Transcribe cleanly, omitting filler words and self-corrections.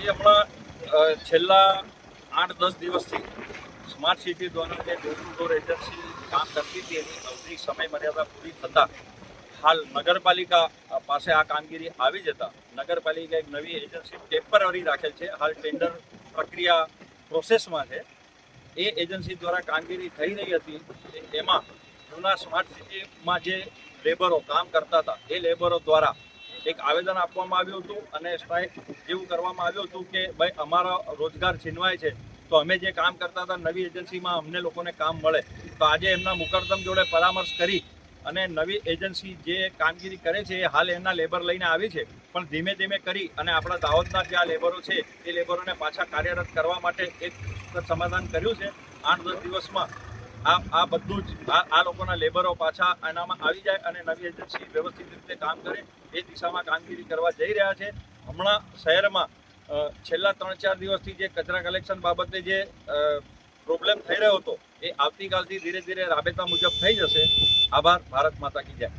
જે હમણાં છેલ્લા 8-10 દિવસથી સ્માર્ટ સિટી દ્વારા જે ડોર ટુ ડોર એજન્સી કામ કરતી હતી એની અવધિ સમય મર્યાદા પૂરી થતાં હાલ નગરપાલિકા પાસે આ કામગીરી આવી જતા નગરપાલિકા એક નવી એજન્સી ટેમ્પરરી રાખેલ છે. હાલ ટેન્ડર પ્રક્રિયા પ્રોસેસમાં છે. એ એજન્સી દ્વારા કામગીરી થઈ રહી હતી. એમાં જૂના સ્માર્ટ સિટીમાં જે લેબરો કામ કરતા હતા એ લેબરો દ્વારા એક આવેદન આપવામાં આવ્યું હતું અને સ્ટ્રાઇક જેવું કરવામાં આવ્યું હતું કે ભાઈ અમારો રોજગાર છીનવાય છે, તો અમે જે કામ કરતા હતા નવી એજન્સીમાં અમને લોકોને કામ મળે. તો આજે એમના મુકદ્દમ જોડે પરામર્શ કરી અને નવી એજન્સી જે કામગીરી કરે છે એ હાલ એમના લેબર લઈને આવી છે, પણ ધીમે ધીમે કરી અને આપણા દાહોદના જે આ લેબરો છે એ લેબરોને પાછા કાર્યરત કરવા માટે એક સમાધાન કર્યું છે. 8-10 દિવસમાં આ બધું જ આ લોકોના લેબરો પાછા એનામાં આવી જાય અને નવી એજન્સી વ્યવસ્થિત રીતે કામ કરે એ દિશામાં કામગીરી કરવા જઈ રહ્યા છે. હમણાં શહેરમાં છેલ્લા 3-4 દિવસથી જે કચરા કલેક્શન બાબતે જે પ્રોબ્લેમ થઈ રહ્યો હતો એ આવતીકાલથી ધીરે ધીરે રાબેતા મુજબ થઈ જશે. આભાર. ભારત માતા કી જય.